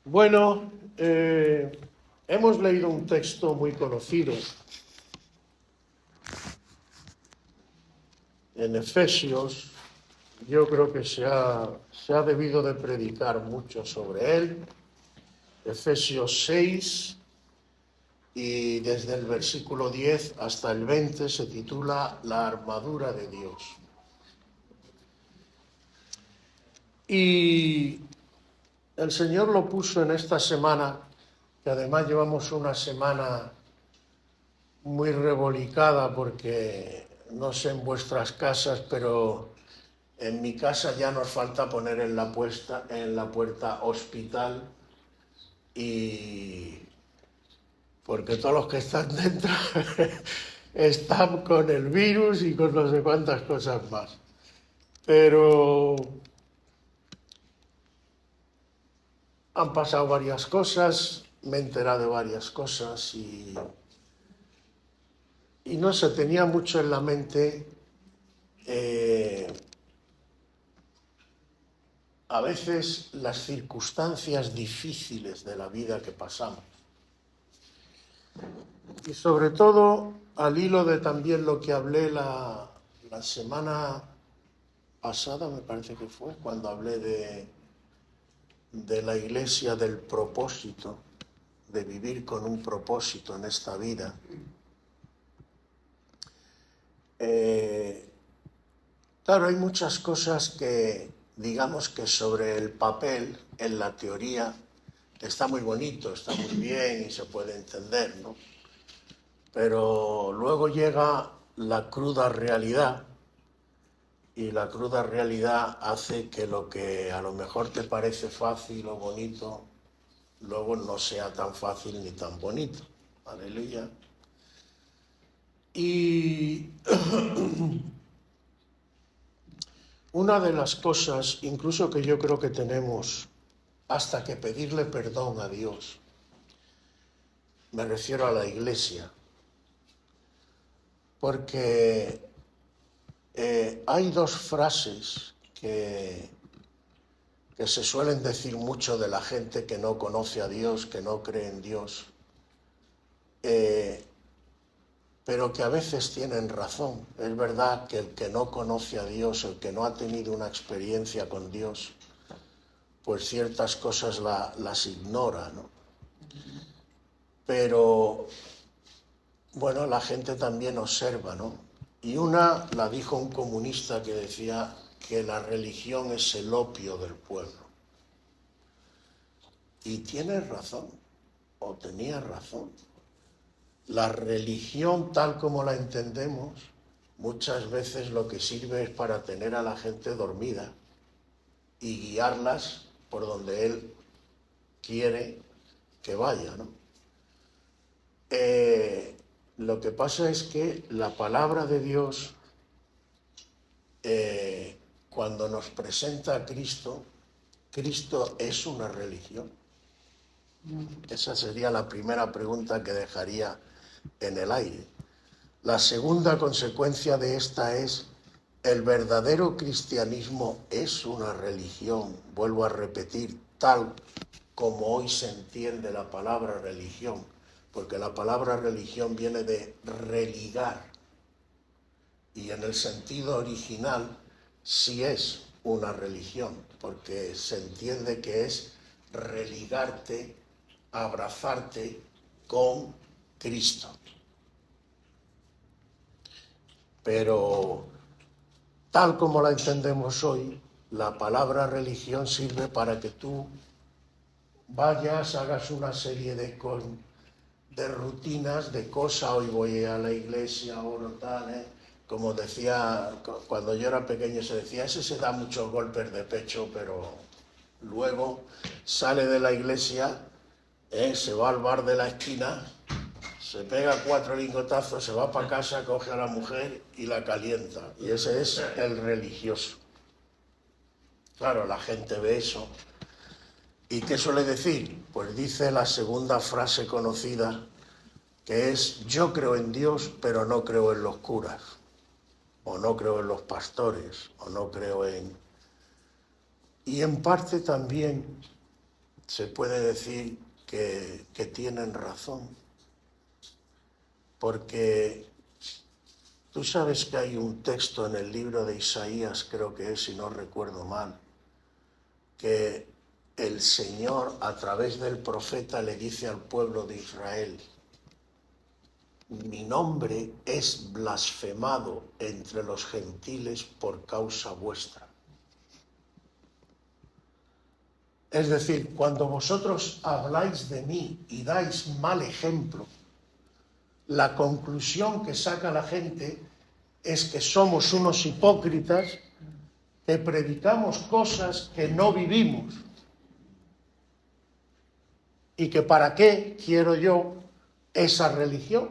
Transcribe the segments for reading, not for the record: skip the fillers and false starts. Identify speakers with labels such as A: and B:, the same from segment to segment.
A: Bueno, hemos leído un texto muy conocido en Efesios. Yo creo que se ha debido de predicar mucho sobre él. Efesios 6, y desde el versículo 10 hasta el 20 se titula La armadura de Dios. Y el Señor lo puso en esta semana, que además llevamos una semana muy revolicada porque no sé en vuestras casas, pero en mi casa ya nos falta poner en la puerta hospital, y porque todos los que están dentro están con el virus y con no sé cuántas cosas más. Pero han pasado varias cosas, me he enterado de varias cosas y no se tenía mucho en la mente a veces las circunstancias difíciles de la vida que pasamos. Y sobre todo al hilo de también lo que hablé la semana pasada, me parece que fue, cuando hablé de la Iglesia, del propósito, de vivir con un propósito en esta vida. Claro, hay muchas cosas que, digamos que sobre el papel, en la teoría, está muy bonito, está muy bien y se puede entender, ¿no? Pero luego llega la cruda realidad, y la cruda realidad hace que lo que a lo mejor te parece fácil o bonito, luego no sea tan fácil ni tan bonito. Aleluya. Y una de las cosas, incluso que yo creo que tenemos hasta que pedirle perdón a Dios, me refiero a la Iglesia, porque hay dos frases que se suelen decir mucho de la gente que no conoce a Dios, que no cree en Dios, pero que a veces tienen razón. Es verdad que el que no conoce a Dios, el que no ha tenido una experiencia con Dios, pues ciertas cosas las ignora, ¿no? Pero, bueno, la gente también observa, ¿no? Y una la dijo un comunista que decía que la religión es el opio del pueblo. Y tiene razón, o tenía razón. La religión, tal como la entendemos, muchas veces lo que sirve es para tener a la gente dormida y guiarlas por donde él quiere que vaya, ¿no? Lo que pasa es que la palabra de Dios, cuando nos presenta a Cristo, Cristo es una religión. Esa sería la primera pregunta que dejaría en el aire. La segunda consecuencia de esta es: ¿el verdadero cristianismo es una religión? Vuelvo a repetir, tal como hoy se entiende la palabra religión, porque la palabra religión viene de religar, y en el sentido original sí es una religión, porque se entiende que es religarte, abrazarte con Cristo. Pero tal como la entendemos hoy, la palabra religión sirve para que tú vayas, hagas una serie de rutinas, de cosas. Hoy voy a la iglesia, oro, tal, Como decía, cuando yo era pequeño se decía, ese se da muchos golpes de pecho, pero luego sale de la iglesia, se va al bar de la esquina, se pega 4 lingotazos, se va para casa, coge a la mujer y la calienta. Y ese es el religioso. Claro, la gente ve eso. ¿Y qué suele decir? Pues dice la segunda frase conocida, que es: yo creo en Dios, pero no creo en los curas, o no creo en los pastores, o no creo en... Y en parte también se puede decir que tienen razón, porque tú sabes que hay un texto en el libro de Isaías, creo que es, si no recuerdo mal, que el Señor a través del profeta le dice al pueblo de Israel: mi nombre es blasfemado entre los gentiles por causa vuestra. Es decir, cuando vosotros habláis de mí y dais mal ejemplo, la conclusión que saca la gente es que somos unos hipócritas que predicamos cosas que no vivimos. ¿Y que para qué quiero yo esa religión?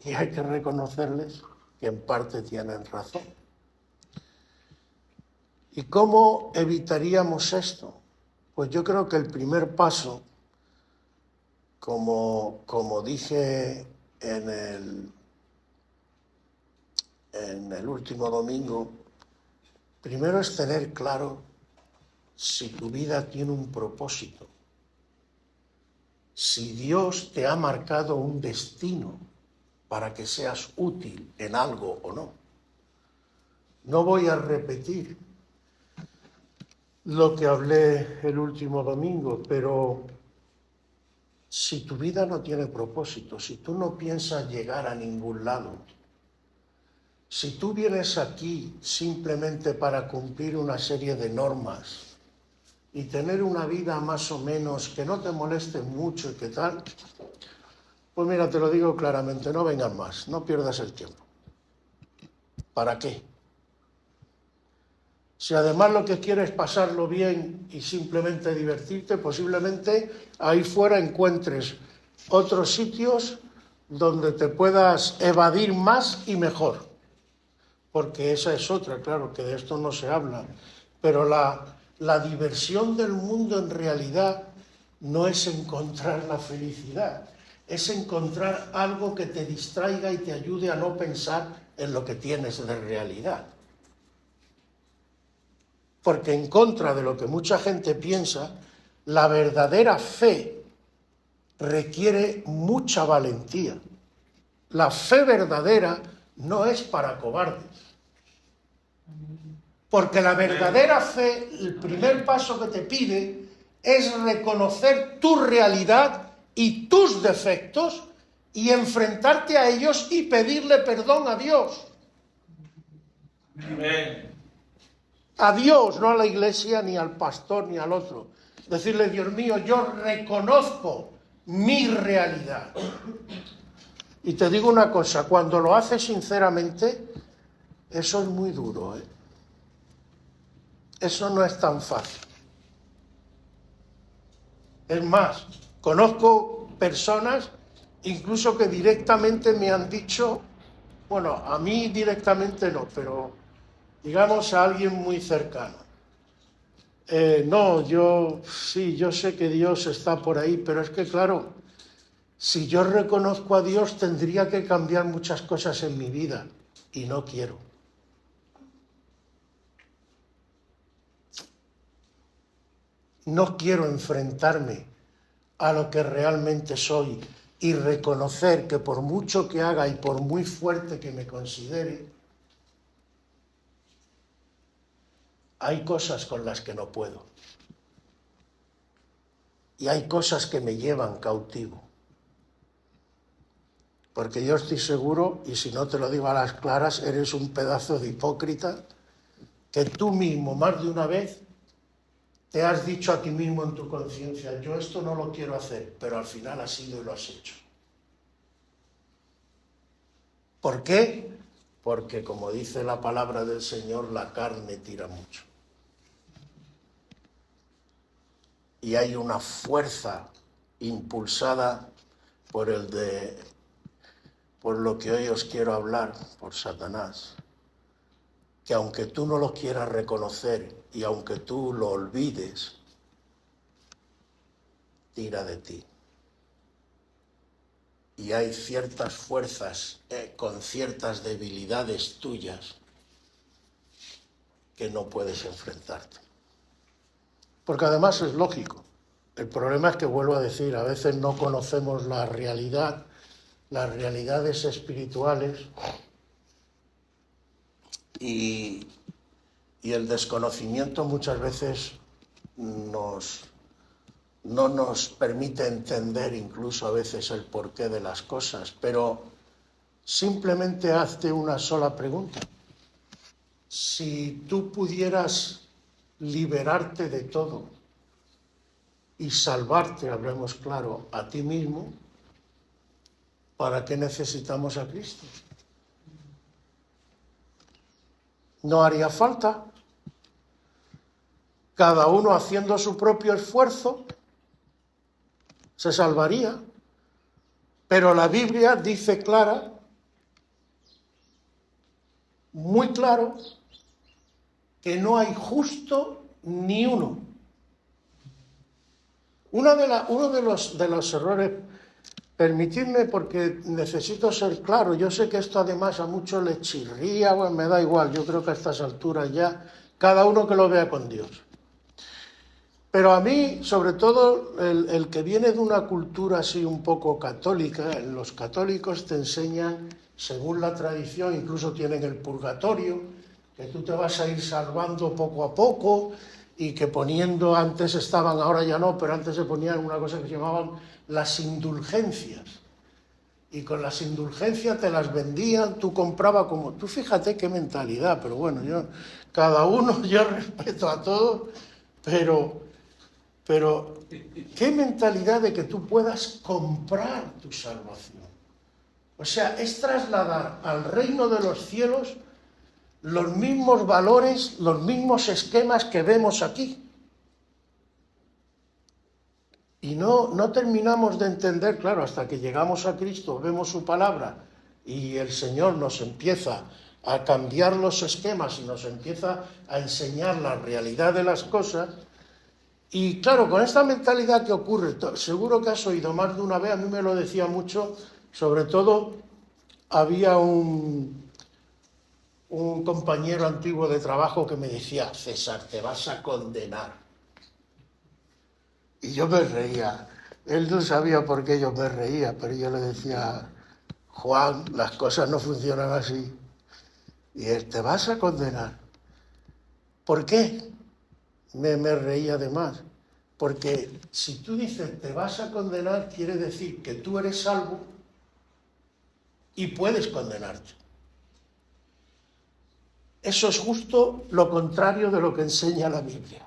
A: Y hay que reconocerles que en parte tienen razón. ¿Y cómo evitaríamos esto? Pues yo creo que el primer paso, como dije en el último domingo, primero es tener claro si tu vida tiene un propósito, si Dios te ha marcado un destino para que seas útil en algo o no. No voy a repetir lo que hablé el último domingo, pero si tu vida no tiene propósito, si tú no piensas llegar a ningún lado, si tú vienes aquí simplemente para cumplir una serie de normas y tener una vida más o menos que no te moleste mucho y que tal, pues mira, te lo digo claramente, no vengas más, no pierdas el tiempo. ¿Para qué? Si además lo que quieres es pasarlo bien y simplemente divertirte, posiblemente ahí fuera encuentres otros sitios donde te puedas evadir más y mejor. Porque esa es otra, claro, que de esto no se habla. Pero la diversión del mundo en realidad no es encontrar la felicidad, es encontrar algo que te distraiga y te ayude a no pensar en lo que tienes de realidad. Porque en contra de lo que mucha gente piensa, la verdadera fe requiere mucha valentía. La fe verdadera no es para cobardes. Porque la verdadera fe, el primer paso que te pide es reconocer tu realidad y tus defectos y enfrentarte a ellos y pedirle perdón a Dios.
B: Amén.
A: A Dios, no a la iglesia, ni al pastor, ni al otro. Decirle: Dios mío, yo reconozco mi realidad. Y te digo una cosa, cuando lo haces sinceramente, eso es muy duro, ¿eh? Eso no es tan fácil. Es más, conozco personas incluso que directamente me han dicho, bueno, a mí directamente no, pero digamos a alguien muy cercano. No, yo sé que Dios está por ahí, pero es que claro, si yo reconozco a Dios tendría que cambiar muchas cosas en mi vida y no quiero. No quiero enfrentarme a lo que realmente soy y reconocer que por mucho que haga y por muy fuerte que me considere, hay cosas con las que no puedo. Y hay cosas que me llevan cautivo. Porque yo estoy seguro, y si no te lo digo a las claras, eres un pedazo de hipócrita que tú mismo más de una vez te has dicho a ti mismo en tu conciencia: yo esto no lo quiero hacer, pero al final has ido y lo has hecho. ¿Por qué? Porque, como dice la palabra del Señor, la carne tira mucho. Y hay una fuerza impulsada por lo que hoy os quiero hablar, por Satanás, que aunque tú no lo quieras reconocer y aunque tú lo olvides, tira de ti. Y hay ciertas fuerzas con ciertas debilidades tuyas que no puedes enfrentarte. porque además es lógico. El problema es que, vuelvo a decir, a veces no conocemos la realidad, las realidades espirituales, y el desconocimiento muchas veces no nos permite entender incluso a veces el porqué de las cosas, pero simplemente hazte una sola pregunta. Si tú pudieras liberarte de todo y salvarte, hablemos claro, a ti mismo, ¿para qué necesitamos a Cristo? No haría falta. Cada uno haciendo su propio esfuerzo se salvaría. Pero la Biblia dice muy claro, que no hay justo ni uno. Uno de los errores, permitidme porque necesito ser claro, yo sé que esto además a muchos les chirría, bueno, me da igual, yo creo que a estas alturas ya, cada uno que lo vea con Dios. Pero a mí, sobre todo, el que viene de una cultura así un poco católica, los católicos te enseñan, según la tradición, incluso tienen el purgatorio, que tú te vas a ir salvando poco a poco, y que poniendo, antes estaban, ahora ya no, pero antes se ponían una cosa que se llamaban las indulgencias. Y con las indulgencias te las vendían, tú comprabas como... Tú fíjate qué mentalidad, pero bueno, cada uno, yo respeto a todos, pero qué mentalidad de que tú puedas comprar tu salvación. O sea, es trasladar al reino de los cielos los mismos valores, los mismos esquemas que vemos aquí. Y no terminamos de entender, claro, hasta que llegamos a Cristo, vemos su palabra y el Señor nos empieza a cambiar los esquemas y nos empieza a enseñar la realidad de las cosas. Y claro, con esta mentalidad que ocurre, seguro que has oído más de una vez, a mí me lo decía mucho, sobre todo había un compañero antiguo de trabajo que me decía: César, te vas a condenar. Y yo me reía. Él no sabía por qué yo me reía, pero yo le decía: Juan, las cosas no funcionan así. Y él: te vas a condenar. ¿Por qué? Me reía además. Porque si tú dices te vas a condenar, quiere decir que tú eres salvo y puedes condenarte. Eso es justo lo contrario de lo que enseña la Biblia.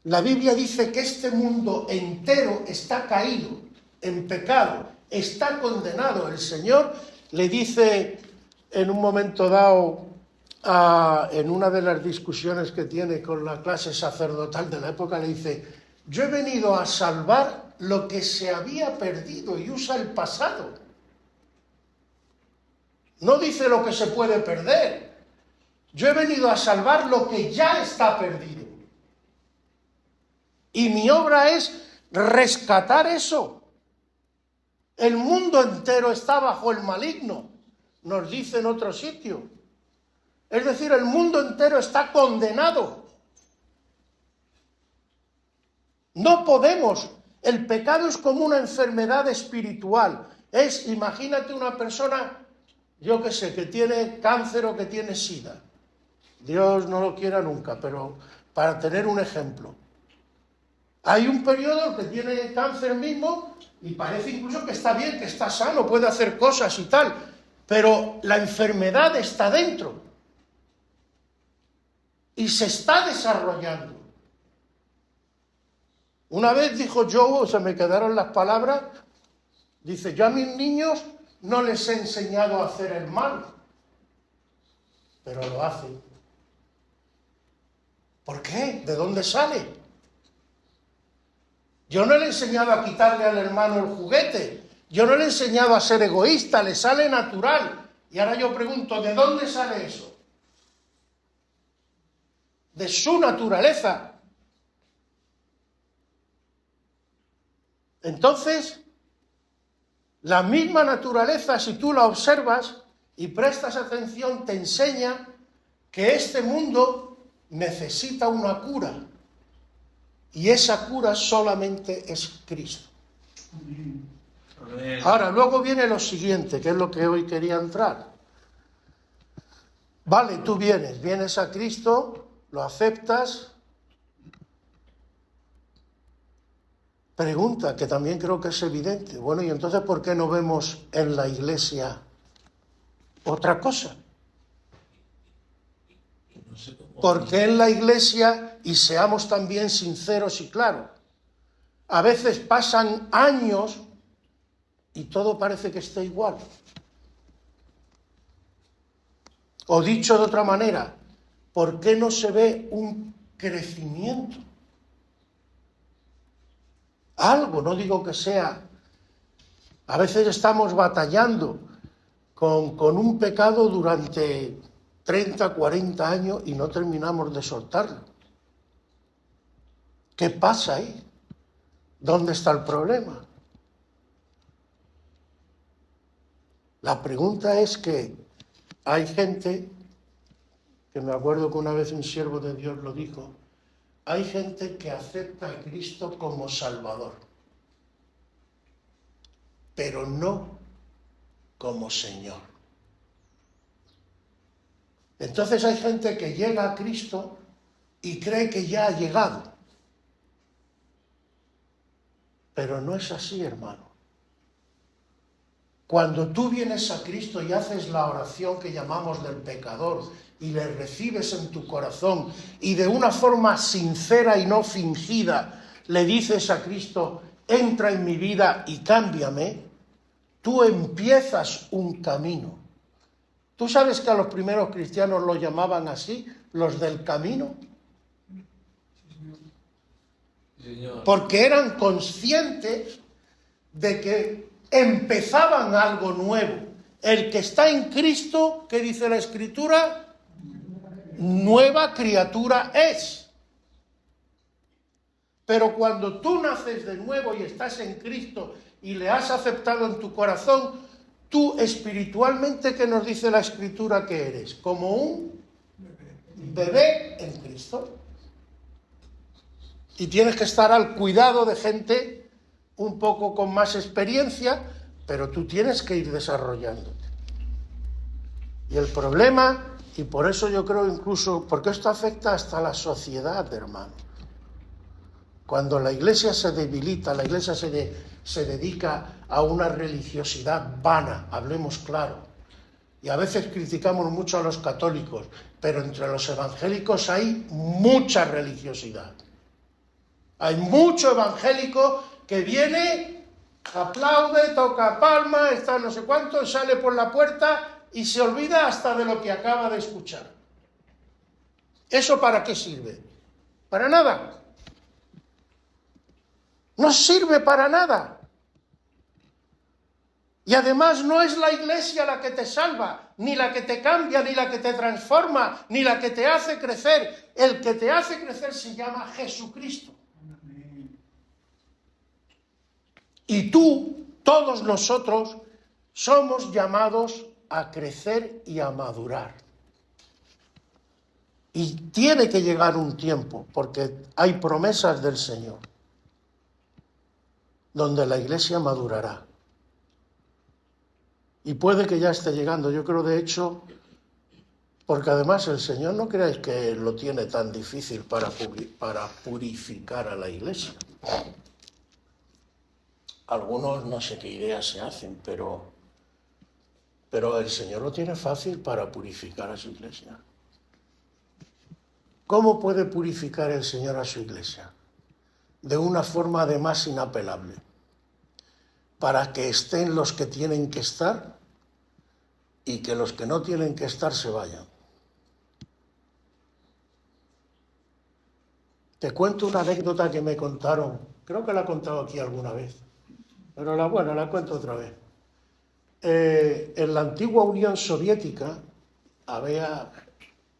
A: La Biblia dice que este mundo entero está caído, en pecado, está condenado. El Señor le dice en un momento dado, en una de las discusiones que tiene con la clase sacerdotal de la época, le dice: yo he venido a salvar lo que se había perdido, y usa el pasado. No dice lo que se puede perder. Yo he venido a salvar lo que ya está perdido. Y mi obra es rescatar eso. El mundo entero está bajo el maligno, nos dice en otro sitio. Es decir, el mundo entero está condenado. No podemos. El pecado es como una enfermedad espiritual. Imagínate una persona, yo qué sé, que tiene cáncer o que tiene SIDA. Dios no lo quiera nunca, pero para tener un ejemplo. Hay un periodo que tiene cáncer mismo y parece incluso que está bien, que está sano, puede hacer cosas y tal, pero la enfermedad está dentro y se está desarrollando. Una vez dijo Joe, se me quedaron las palabras, dice: yo a mis niños no les he enseñado a hacer el mal, pero lo hacen. ¿Por qué? ¿De dónde sale? Yo no le he enseñado a quitarle al hermano el juguete, yo no le he enseñado a ser egoísta, le sale natural. Y ahora yo pregunto: ¿de dónde sale eso? De su naturaleza. Entonces, la misma naturaleza, si tú la observas y prestas atención, te enseña que este mundo necesita una cura. Y esa cura solamente es Cristo. Ahora, luego viene lo siguiente, que es lo que hoy quería entrar. Vale, tú vienes a Cristo, lo aceptas. Pregunta, que también creo que es evidente. Bueno, ¿y entonces por qué no vemos en la Iglesia otra cosa? ¿Por qué en la Iglesia, y seamos también sinceros y claros, a veces pasan años y todo parece que está igual? O dicho de otra manera, ¿por qué no se ve un crecimiento? Algo, no digo que sea. A veces estamos batallando con un pecado durante 30, 40 años y no terminamos de soltarlo. ¿Qué pasa ahí? ¿Dónde está el problema? La pregunta es que hay gente, que me acuerdo que una vez un siervo de Dios lo dijo, hay gente que acepta a Cristo como Salvador, pero no como Señor. Entonces hay gente que llega a Cristo y cree que ya ha llegado. Pero no es así, hermano. Cuando tú vienes a Cristo y haces la oración que llamamos del pecador y le recibes en tu corazón y de una forma sincera y no fingida le dices a Cristo, entra en mi vida y cámbiame, tú empiezas un camino. ¿Tú sabes que a los primeros cristianos lo llamaban así, los del camino? Porque eran conscientes de que empezaban algo nuevo. El que está en Cristo, ¿qué dice la Escritura? Nueva criatura es. Pero cuando tú naces de nuevo y estás en Cristo y le has aceptado en tu corazón, tú espiritualmente, ¿qué nos dice la Escritura que eres? Como un bebé en Cristo. Y tienes que estar al cuidado de gente un poco con más experiencia, pero tú tienes que ir desarrollándote. Y el problema, y por eso yo creo incluso, porque esto afecta hasta a la sociedad, hermano. Cuando la Iglesia se debilita, la Iglesia se dedica a una religiosidad vana, hablemos claro. Y a veces criticamos mucho a los católicos, pero entre los evangélicos hay mucha religiosidad. Hay mucho evangélico que viene, aplaude, toca palma, está no sé cuánto, sale por la puerta y se olvida hasta de lo que acaba de escuchar. ¿Eso para qué sirve? Para nada. No sirve para nada. Y además no es la Iglesia la que te salva, ni la que te cambia, ni la que te transforma, ni la que te hace crecer. El que te hace crecer se llama Jesucristo. Y tú, todos nosotros, somos llamados a crecer y a madurar. Y tiene que llegar un tiempo, porque hay promesas del Señor, donde la Iglesia madurará. Y puede que ya esté llegando, yo creo de hecho, porque además el Señor no creáis que lo tiene tan difícil para purificar a la Iglesia. Algunos no sé qué ideas se hacen, pero el Señor lo tiene fácil para purificar a su Iglesia. ¿Cómo puede purificar el Señor a su Iglesia? De una forma además inapelable. Para que estén los que tienen que estar y que los que no tienen que estar se vayan. Te cuento una anécdota que me contaron, creo que la he contado aquí alguna vez, pero la cuento otra vez. En la antigua Unión Soviética había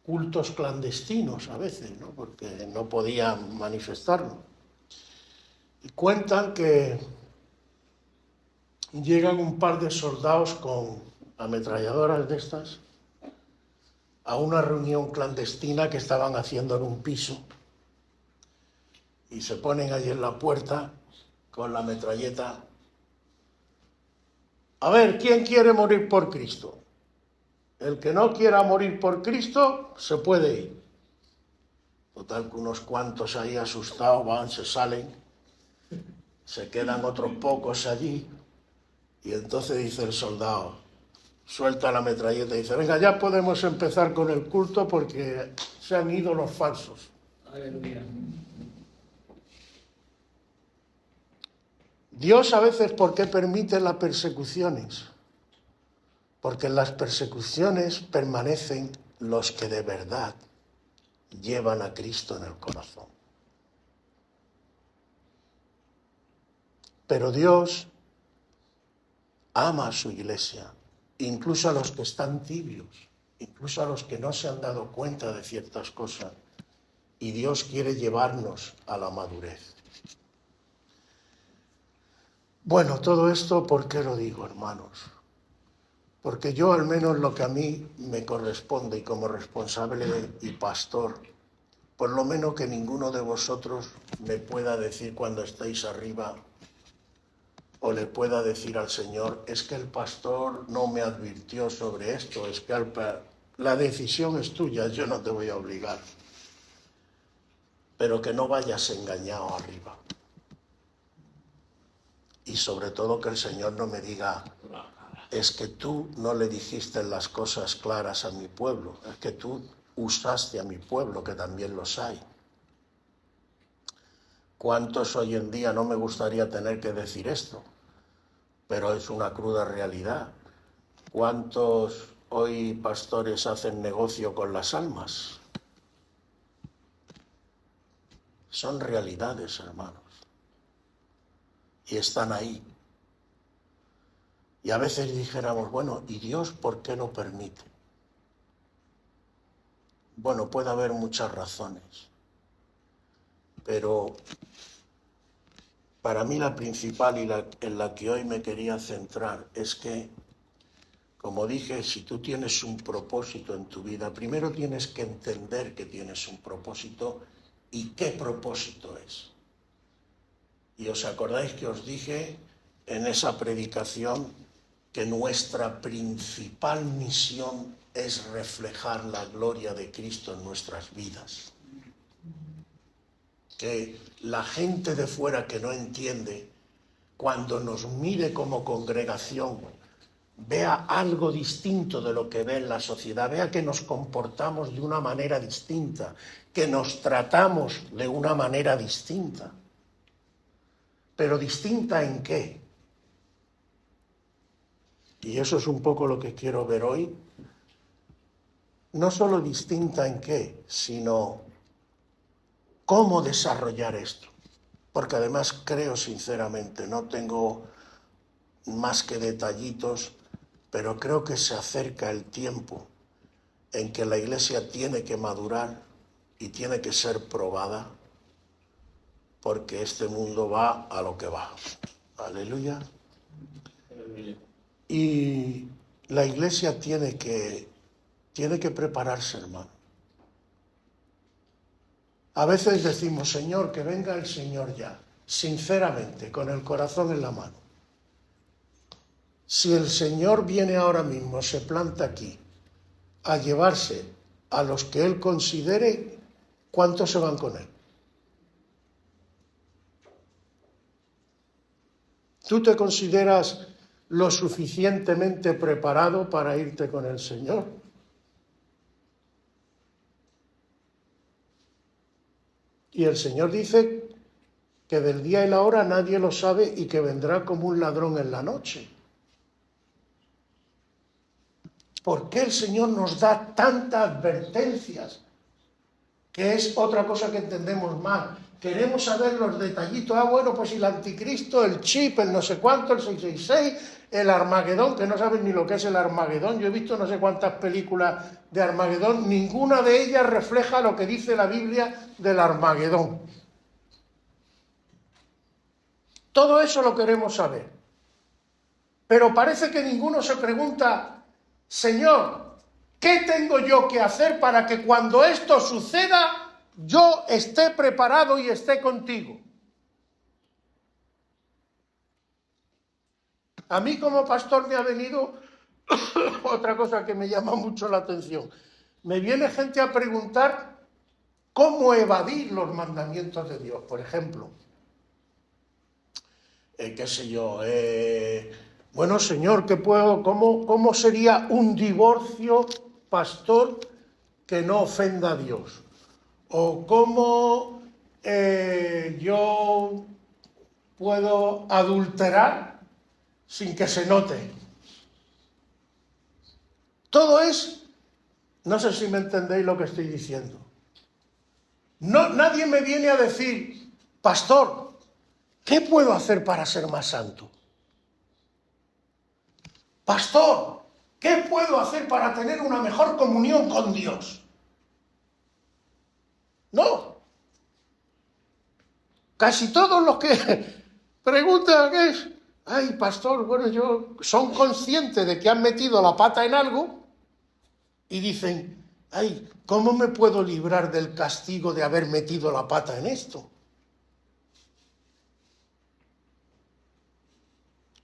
A: cultos clandestinos a veces, ¿no? Porque no podían manifestarlo. Y cuentan que llegan un par de soldados con ametralladoras de estas a una reunión clandestina que estaban haciendo en un piso. y se ponen allí en la puerta con la metralleta. A ver, ¿quién quiere morir por Cristo? El que no quiera morir por Cristo se puede ir. Total que unos cuantos ahí asustados van, se salen, se quedan otros pocos allí, y entonces dice el soldado, suelta la metralleta y dice, venga, ya podemos empezar con el culto porque se han ido los falsos.
B: Aleluya.
A: Dios a veces, ¿por qué permite las persecuciones? Porque en las persecuciones permanecen los que de verdad llevan a Cristo en el corazón. Pero Dios ama a su iglesia, incluso a los que están tibios, incluso a los que no se han dado cuenta de ciertas cosas. Y Dios quiere llevarnos a la madurez. Bueno, todo esto, ¿por qué lo digo, hermanos? Porque yo, al menos lo que a mí me corresponde y como responsable y pastor, por lo menos que ninguno de vosotros me pueda decir cuando estáis arriba o le pueda decir al Señor, es que el pastor no me advirtió sobre esto, es que la decisión es tuya, yo no te voy a obligar. Pero que no vayas engañado arriba. Y sobre todo que el Señor no me diga, es que tú no le dijiste las cosas claras a mi pueblo, es que tú usaste a mi pueblo, que también los hay. ¿Cuántos hoy en día, no me gustaría tener que decir esto, pero es una cruda realidad? ¿Cuántos hoy pastores hacen negocio con las almas? Son realidades, hermanos. Y están ahí. Y a veces dijéramos, bueno, ¿y Dios por qué lo permite? Bueno, puede haber muchas razones. Pero para mí la principal y en la que hoy me quería centrar es que, como dije, si tú tienes un propósito en tu vida, primero tienes que entender que tienes un propósito y qué propósito es. Y os acordáis que os dije en esa predicación que nuestra principal misión es reflejar la gloria de Cristo en nuestras vidas. Que la gente de fuera que no entiende, cuando nos mire como congregación, vea algo distinto de lo que ve en la sociedad, vea que nos comportamos de una manera distinta, que nos tratamos de una manera distinta. ¿Pero distinta en qué? Y eso es un poco lo que quiero ver hoy. No solo distinta en qué, sino cómo desarrollar esto. Porque además creo sinceramente, no tengo más que detallitos, pero creo que se acerca el tiempo en que la Iglesia tiene que madurar y tiene que ser probada, porque este mundo va a lo que va. Aleluya.
B: Aleluya.
A: Y la Iglesia tiene que prepararse, hermano. A veces decimos, Señor, que venga el Señor ya, sinceramente, con el corazón en la mano. Si el Señor viene ahora mismo, se planta aquí, a llevarse a los que Él considere, ¿cuántos se van con Él? ¿Tú te consideras lo suficientemente preparado para irte con el Señor? Y el Señor dice que del día y la hora nadie lo sabe y que vendrá como un ladrón en la noche. ¿Por qué el Señor nos da tantas advertencias? Que es otra cosa que entendemos mal. Queremos saber los detallitos. Bueno, pues el anticristo, el chip, el no sé cuánto, el 666, el Armagedón, que no saben ni lo que es el Armagedón. Yo he visto no sé cuántas películas de Armagedón. Ninguna de ellas refleja lo que dice la Biblia del Armagedón. Todo eso lo queremos saber. Pero parece que ninguno se pregunta, Señor, ¿qué tengo yo que hacer para que cuando esto suceda yo esté preparado y esté contigo. A mí como pastor me ha venido otra cosa que me llama mucho la atención. Me viene gente a preguntar cómo evadir los mandamientos de Dios. Por ejemplo, qué sé yo, bueno, Señor, ¿cómo sería un divorcio, pastor, que no ofenda a Dios? O cómo yo puedo adulterar sin que se note. Todo es, no sé si me entendéis lo que estoy diciendo. No, nadie me viene a decir, pastor, ¿qué puedo hacer para ser más santo? Pastor, ¿qué puedo hacer para tener una mejor comunión con Dios? No. Casi todos los que preguntan es, ay, pastor, bueno, son conscientes de que han metido la pata en algo y dicen, ay, ¿cómo me puedo librar del castigo de haber metido la pata en esto?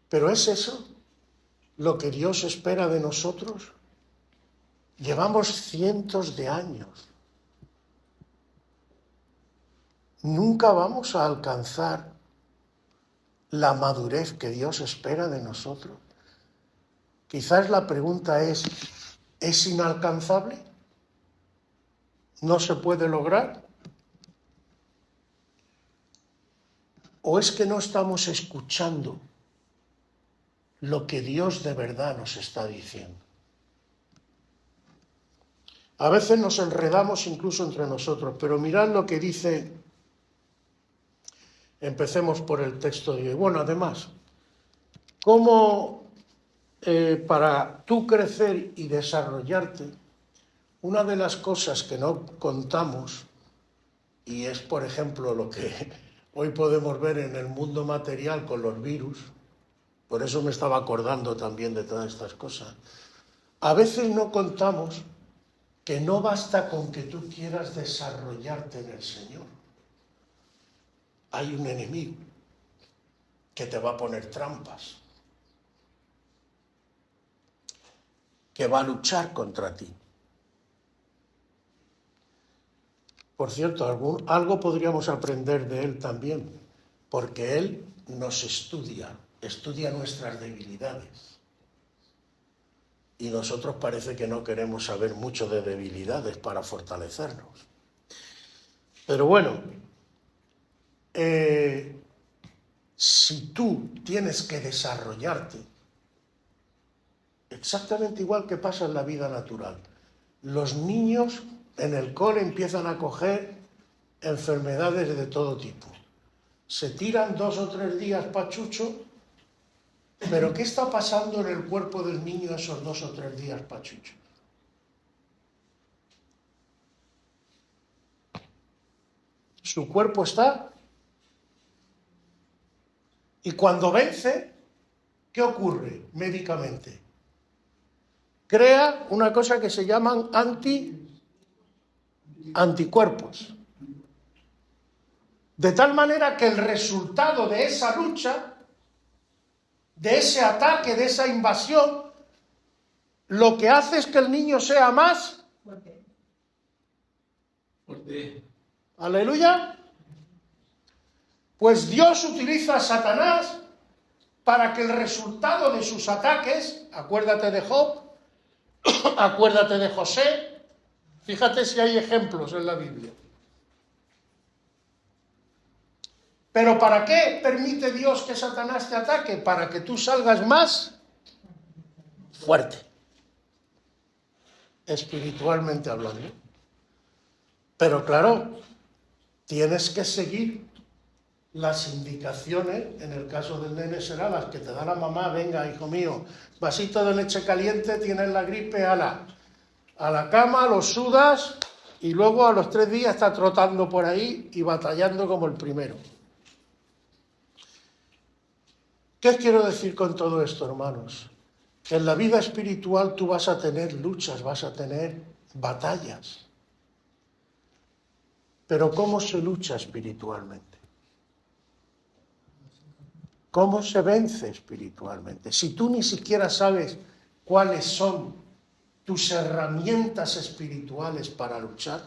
A: ¿Pero es eso lo que Dios espera de nosotros? Llevamos cientos de años. Nunca vamos a alcanzar la madurez que Dios espera de nosotros. Quizás la pregunta ¿es inalcanzable? ¿No se puede lograr? ¿O es que no estamos escuchando lo que Dios de verdad nos está diciendo? A veces nos enredamos incluso entre nosotros, pero mirad lo que dice, empecemos por el texto de hoy. Bueno, además, ¿cómo para tú crecer y desarrollarte? Una de las cosas que no contamos, y es por ejemplo lo que hoy podemos ver en el mundo material con los virus, por eso me estaba acordando también de todas estas cosas, a veces no contamos que no basta con que tú quieras desarrollarte en el Señor. Hay un enemigo que te va a poner trampas, que va a luchar contra ti. Por cierto, algo podríamos aprender de él también, porque él nos estudia nuestras debilidades. Y nosotros parece que no queremos saber mucho de debilidades para fortalecernos. Pero bueno, si tú tienes que desarrollarte, exactamente igual que pasa en la vida natural, los niños en el cole empiezan a coger enfermedades de todo tipo. Se tiran 2 o 3 días pachucho, pero ¿qué está pasando en el cuerpo del niño esos 2 o 3 días pachuchos? Su cuerpo está. Y cuando vence, ¿qué ocurre médicamente? Crea una cosa que se llaman anticuerpos. De tal manera que el resultado de esa lucha, de ese ataque, de esa invasión, lo que hace es que el niño sea más
B: Fuerte.
A: Aleluya. Pues Dios utiliza a Satanás para que el resultado de sus ataques, acuérdate de Job, acuérdate de José, fíjate si hay ejemplos en la Biblia. ¿Pero para qué permite Dios que Satanás te ataque? Para que tú salgas más fuerte, espiritualmente hablando. Pero claro, tienes que seguir las indicaciones. En el caso del nene será las que te da la mamá. Venga, hijo mío, vasito de leche caliente, tienes la gripe, a la cama, lo sudas y luego a los 3 días está trotando por ahí y batallando como el primero. ¿Qué os quiero decir con todo esto, hermanos? Que en la vida espiritual tú vas a tener luchas, vas a tener batallas. Pero ¿cómo se lucha espiritualmente? ¿Cómo se vence espiritualmente? Si tú ni siquiera sabes cuáles son tus herramientas espirituales para luchar,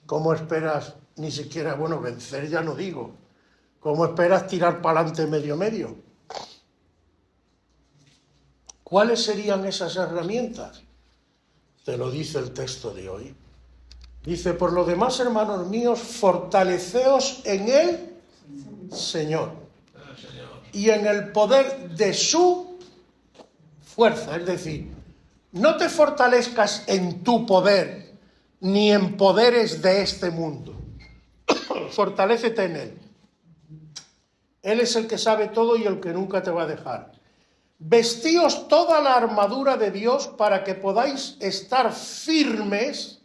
A: ¿cómo esperas ni siquiera, bueno, vencer ya no digo, ¿cómo esperas tirar para adelante medio? ¿Cuáles serían esas herramientas? Te lo dice el texto de hoy. Dice, por lo demás, hermanos míos, fortaleceos en el Señor y en el poder de su fuerza. Es decir, no te fortalezcas en tu poder ni en poderes de este mundo. Fortalécete en Él. Él es el que sabe todo y el que nunca te va a dejar. Vestíos toda la armadura de Dios para que podáis estar firmes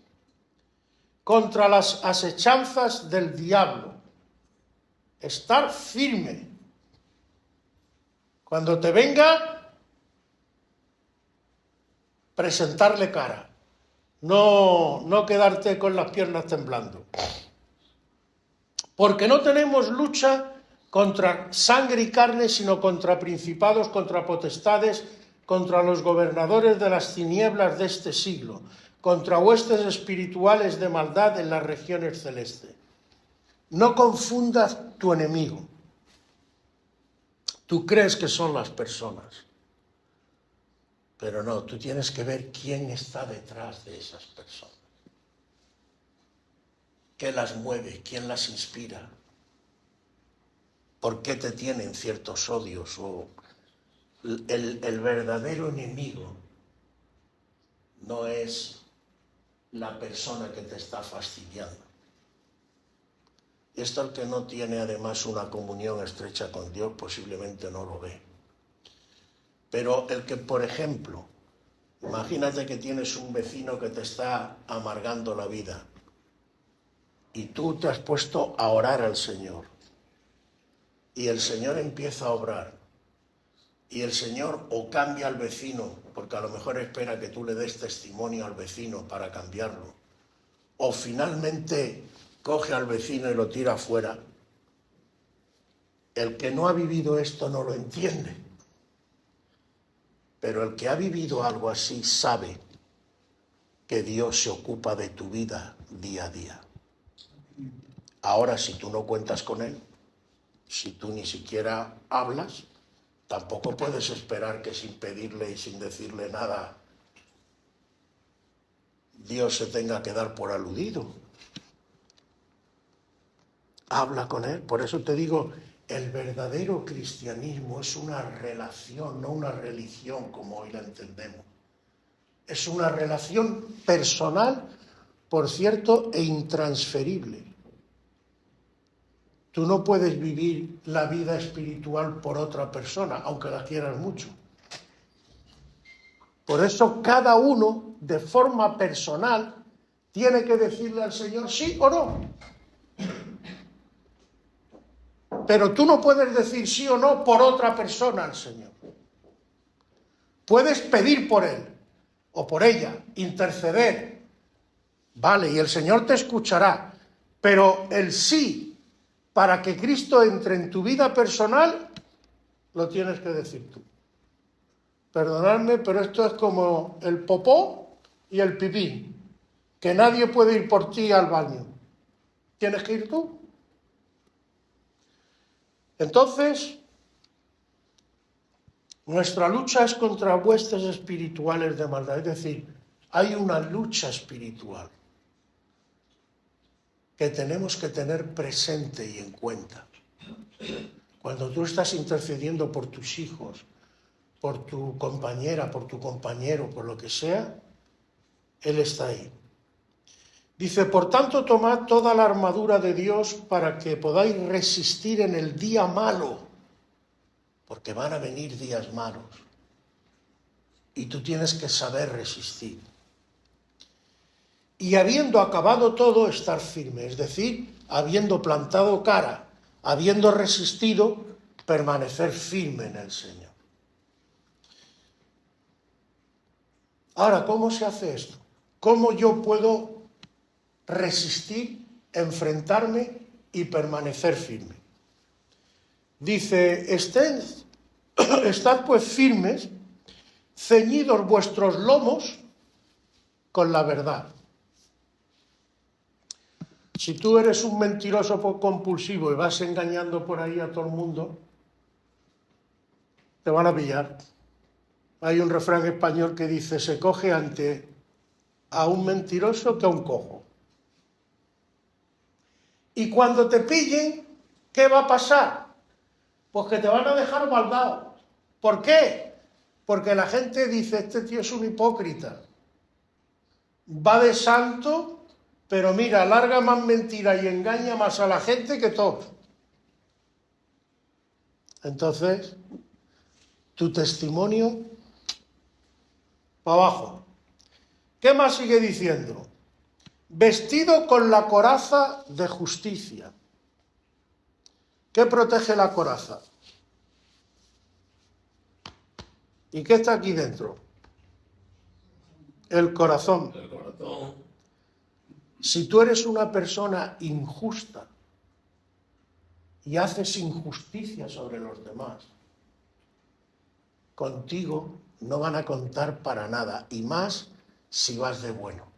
A: contra las asechanzas del diablo. Estar firme. Cuando te venga, presentarle cara. No quedarte con las piernas temblando. Porque no tenemos lucha contra sangre y carne, sino contra principados, contra potestades, contra los gobernadores de las tinieblas de este siglo, contra huestes espirituales de maldad en las regiones celestes. No confundas tu enemigo. Tú crees que son las personas, pero no, tú tienes que ver quién está detrás de esas personas. ¿Qué las mueve? ¿Quién las inspira? ¿Por qué te tienen ciertos odios? O el verdadero enemigo no es la persona que te está fastidiando. Esto el que no tiene además una comunión estrecha con Dios posiblemente no lo ve. Pero el que, por ejemplo, imagínate que tienes un vecino que te está amargando la vida y tú te has puesto a orar al Señor y el Señor empieza a obrar y el Señor o cambia al vecino, porque a lo mejor espera que tú le des testimonio al vecino para cambiarlo, o finalmente coge al vecino y lo tira afuera. El que no ha vivido esto no lo entiende, pero el que ha vivido algo así sabe que Dios se ocupa de tu vida día a día. Ahora, si tú no cuentas con Él, si tú ni siquiera hablas, tampoco puedes esperar que sin pedirle y sin decirle nada, Dios se tenga que dar por aludido. Habla con Él. Por eso te digo, el verdadero cristianismo es una relación, no una religión como hoy la entendemos. Es una relación personal, por cierto, e intransferible. Tú no puedes vivir la vida espiritual por otra persona, aunque la quieras mucho. Por eso cada uno, de forma personal, tiene que decirle al Señor sí o no. Pero tú no puedes decir sí o no por otra persona al Señor. Puedes pedir por él o por ella, interceder. Vale, y el Señor te escuchará. Pero el sí para que Cristo entre en tu vida personal, lo tienes que decir tú. Perdonadme, pero esto es como el popó y el pipí, que nadie puede ir por ti al baño. Tienes que ir tú. Entonces, nuestra lucha es contra huestes espirituales de maldad. Es decir, hay una lucha espiritual que tenemos que tener presente y en cuenta. Cuando tú estás intercediendo por tus hijos, por tu compañera, por tu compañero, por lo que sea, Él está ahí. Dice, por tanto, tomad toda la armadura de Dios para que podáis resistir en el día malo, porque van a venir días malos. Y tú tienes que saber resistir. Y habiendo acabado todo, estar firme, es decir, habiendo plantado cara, habiendo resistido, permanecer firme en el Señor. Ahora, ¿cómo se hace esto? ¿Cómo yo puedo resistir, enfrentarme y permanecer firme. Dice, estad pues firmes, ceñidos vuestros lomos con la verdad. Si tú eres un mentiroso compulsivo y vas engañando por ahí a todo el mundo, te van a pillar. Hay un refrán español que dice, se coge ante a un mentiroso que a un cojo. Y cuando te pillen, ¿qué va a pasar? Pues que te van a dejar baldado. ¿Por qué? Porque la gente dice, este tío es un hipócrita. Va de santo, pero mira, larga más mentira y engaña más a la gente que todos. Entonces, tu testimonio para abajo. ¿Qué más sigue diciendo? Vestido con la coraza de justicia. ¿Qué protege la coraza? ¿Y qué está aquí dentro? El corazón.
B: El corazón.
A: Si tú eres una persona injusta y haces injusticia sobre los demás, contigo no van a contar para nada, y más si vas de bueno.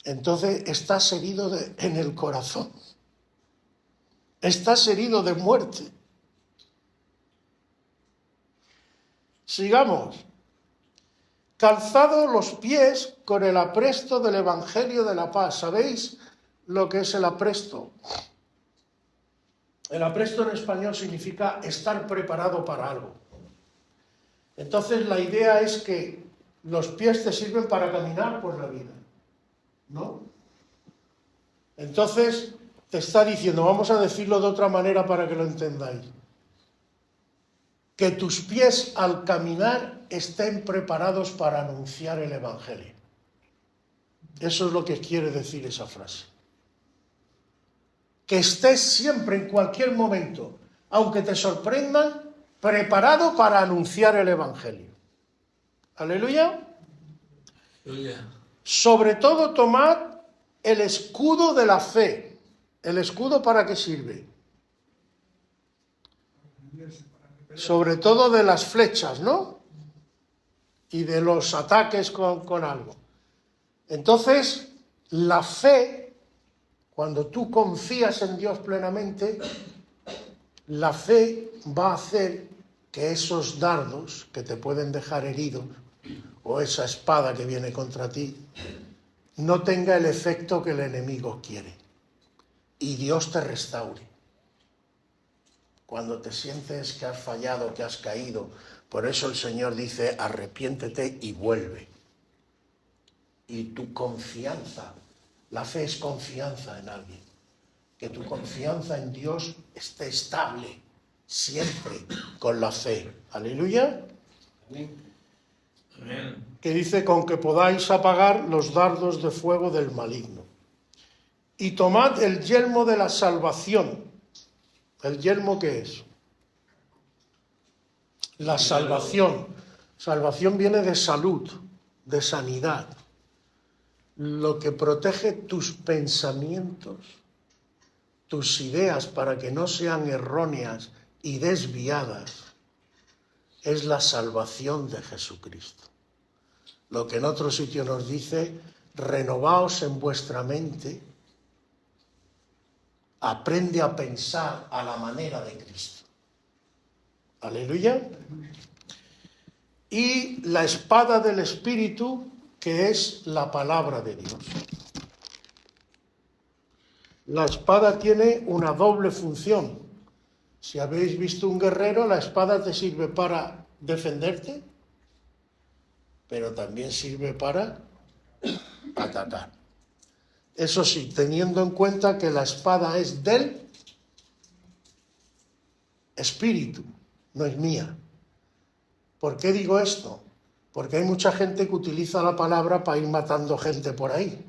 A: Entonces estás herido en el corazón. Estás herido de muerte. Sigamos. Calzado los pies con el apresto del Evangelio de la paz. ¿Sabéis lo que es el apresto? El apresto en español significa estar preparado para algo. Entonces la idea es que los pies te sirven para caminar por la vida, ¿no? Entonces te está diciendo, vamos a decirlo de otra manera para que lo entendáis, que tus pies al caminar estén preparados para anunciar el Evangelio. Eso es lo que quiere decir esa frase. Que estés siempre, en cualquier momento, aunque te sorprendan, preparado para anunciar el Evangelio. Aleluya.
B: Aleluya.
A: Sobre todo tomad el escudo de la fe. ¿El escudo para qué sirve? Sobre todo de las flechas, ¿no? Y de los ataques con algo. Entonces, la fe, cuando tú confías en Dios plenamente, la fe va a hacer que esos dardos que te pueden dejar herido, o esa espada que viene contra ti, no tenga el efecto que el enemigo quiere. Y Dios te restaure. Cuando te sientes que has fallado, que has caído, por eso el Señor dice, arrepiéntete y vuelve. Y tu confianza, la fe es confianza en alguien, que tu confianza en Dios esté estable, siempre con la fe. Aleluya.
B: Amén.
A: Que dice, con que podáis apagar los dardos de fuego del maligno. Y tomad el yelmo de la salvación. ¿El yelmo qué es? La salvación. Salvación viene de salud, de sanidad. Lo que protege tus pensamientos, tus ideas para que no sean erróneas y desviadas, es la salvación de Jesucristo. Lo que en otro sitio nos dice, renovaos en vuestra mente, aprende a pensar a la manera de Cristo. Aleluya. Y la espada del Espíritu, que es la palabra de Dios. La espada tiene una doble función. Si habéis visto un guerrero, la espada te sirve para defenderte, pero también sirve para atacar. Eso sí, teniendo en cuenta que la espada es del Espíritu, no es mía. ¿Por qué digo esto? Porque hay mucha gente que utiliza la palabra para ir matando gente por ahí.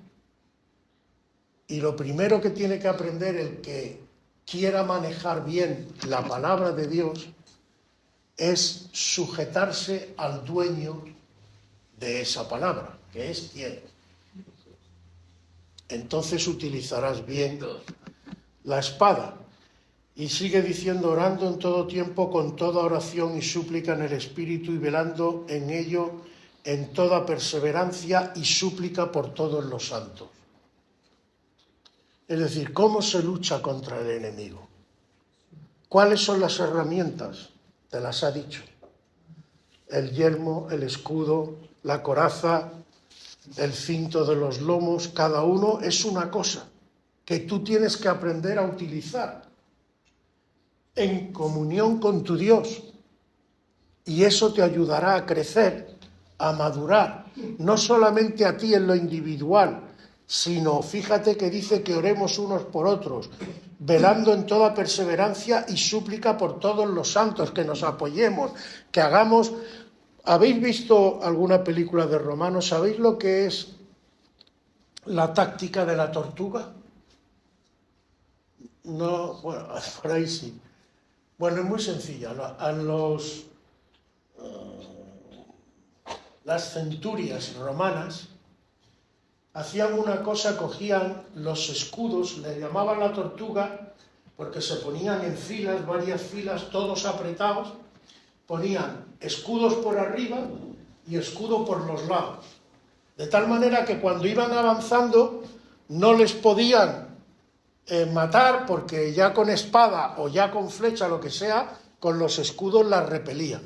A: Y lo primero que tiene que aprender el que quiera manejar bien la palabra de Dios es sujetarse al dueño de esa palabra, que es quién. Entonces utilizarás bien la espada. Y sigue diciendo, orando en todo tiempo con toda oración y súplica en el Espíritu y velando en ello en toda perseverancia y súplica por todos los santos. Es decir, ¿cómo se lucha contra el enemigo? ¿Cuáles son las herramientas? Te las ha dicho. El yelmo, el escudo, la coraza, el cinto de los lomos, cada uno es una cosa que tú tienes que aprender a utilizar en comunión con tu Dios. Y eso te ayudará a crecer, a madurar, no solamente a ti en lo individual, sino, fíjate que dice que oremos unos por otros, velando en toda perseverancia y súplica por todos los santos, que nos apoyemos, que hagamos... ¿Habéis visto alguna película de Romanos? ¿Sabéis lo que es la táctica de la tortuga? No, bueno, por ahí sí. Bueno, es muy sencilla. Las centurias romanas hacían una cosa, cogían los escudos, le llamaban la tortuga, porque se ponían en filas, varias filas, todos apretados, ponían escudos por arriba y escudo por los lados, de tal manera que cuando iban avanzando no les podían matar, porque ya con espada o ya con flecha, lo que sea, con los escudos las repelían.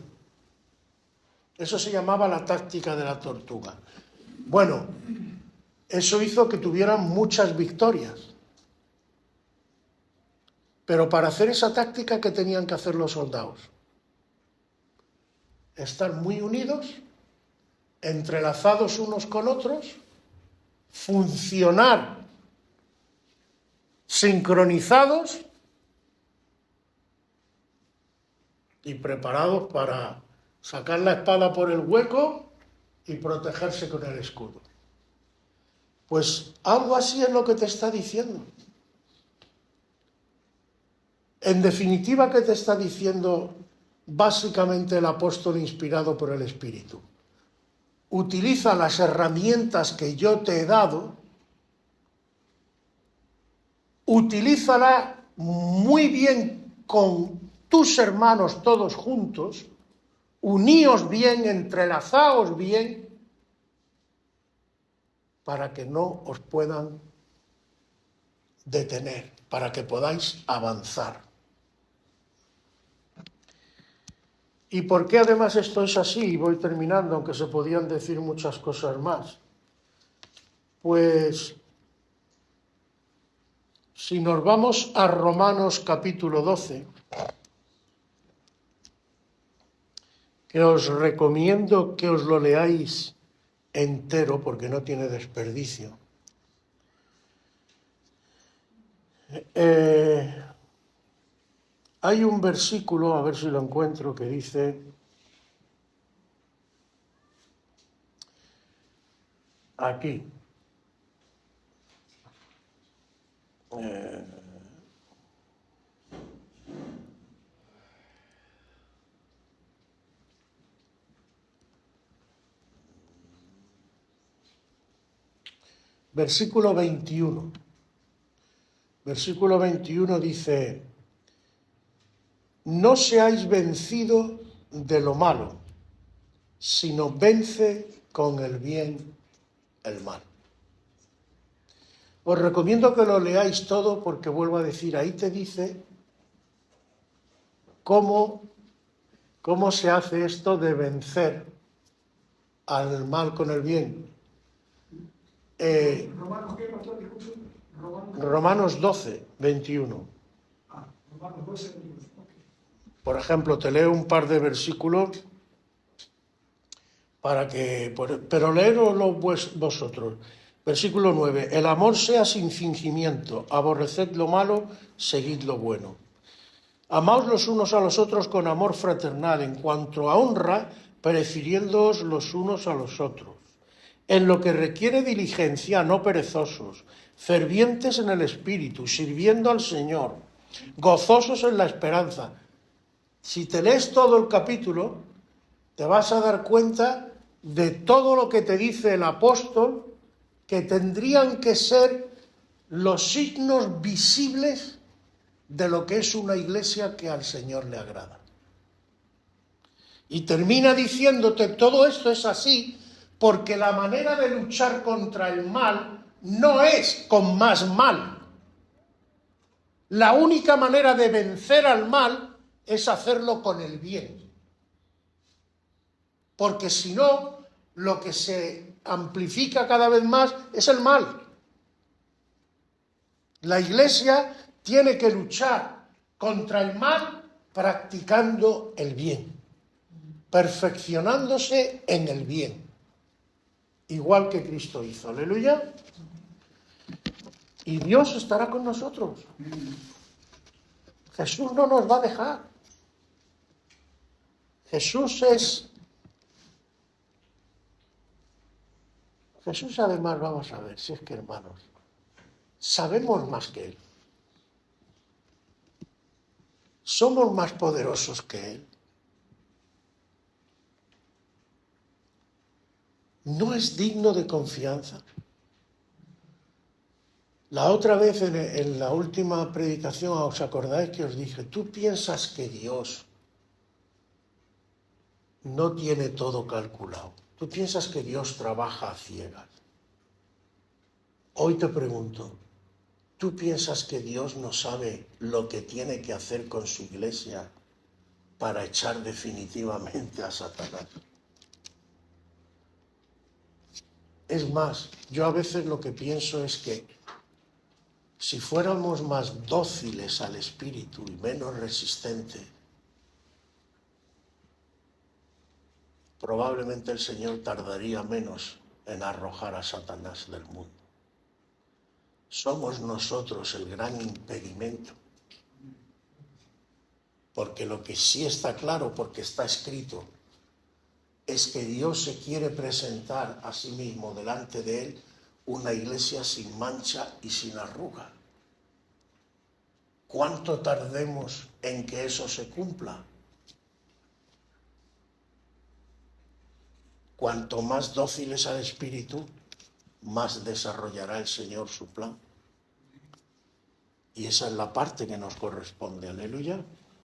A: Eso se llamaba la táctica de la tortuga. Bueno, eso hizo que tuvieran muchas victorias. Pero para hacer esa táctica, ¿qué tenían que hacer los soldados? Estar muy unidos, entrelazados unos con otros, funcionar sincronizados y preparados para sacar la espada por el hueco y protegerse con el escudo. Pues algo así es lo que te está diciendo. En definitiva, ¿qué te está diciendo básicamente el apóstol inspirado por el Espíritu? Utiliza las herramientas que yo te he dado, utilízala muy bien con tus hermanos todos juntos, uníos bien, entrelazaos bien, para que no os puedan detener, para que podáis avanzar. ¿Y por qué además esto es así? Y voy terminando, aunque se podían decir muchas cosas más. Pues, si nos vamos a Romanos capítulo 12, que os recomiendo que os lo leáis entero porque no tiene desperdicio. Hay un versículo, a ver si lo encuentro, que dice, aquí, versículo 21. Versículo 21 dice, no seáis vencidos de lo malo, sino vence con el bien el mal. Os recomiendo que lo leáis todo porque vuelvo a decir, ahí te dice cómo se hace esto de vencer al mal con el bien.
C: ¿Romanos qué, pastor? Disculpe.
A: Romanos 12, 21.
C: Romanos 12, 21. Okay.
A: Por ejemplo, te leo un par de versículos para que... Pero léeroslo vosotros. Versículo 9. El amor sea sin fingimiento, aborreced lo malo, seguid lo bueno. Amaos los unos a los otros con amor fraternal, en cuanto a honra, prefiriéndoos los unos a los otros. En lo que requiere diligencia, no perezosos, fervientes en el espíritu, sirviendo al Señor, gozosos en la esperanza. Si te lees todo el capítulo, te vas a dar cuenta de todo lo que te dice el apóstol, que tendrían que ser los signos visibles de lo que es una iglesia que al Señor le agrada. Y termina diciéndote, todo esto es así porque la manera de luchar contra el mal no es con más mal. La única manera de vencer al mal es hacerlo con el bien. Porque si no, lo que se amplifica cada vez más es el mal. La Iglesia tiene que luchar contra el mal practicando el bien, perfeccionándose en el bien, igual que Cristo hizo. Aleluya. Y Dios estará con nosotros. Jesús no nos va a dejar. Jesús además, vamos a ver, si es que hermanos, sabemos más que Él. Somos más poderosos que Él. No es digno de confianza. La otra vez en la última predicación, ¿os acordáis que os dije? ¿Tú piensas que Dios no tiene todo calculado? ¿Tú piensas que Dios trabaja a ciegas? Hoy te pregunto, ¿tú piensas que Dios no sabe lo que tiene que hacer con su iglesia para echar definitivamente a Satanás? Es más, yo a veces lo que pienso es que si fuéramos más dóciles al Espíritu y menos resistentes, probablemente el Señor tardaría menos en arrojar a Satanás del mundo. Somos nosotros el gran impedimento. Porque lo que sí está claro, porque está escrito, es que Dios se quiere presentar a sí mismo delante de Él una iglesia sin mancha y sin arruga. ¿Cuánto tardemos en que eso se cumpla? Cuanto más dóciles al Espíritu, más desarrollará el Señor su plan. Y esa es la parte que nos corresponde. Aleluya.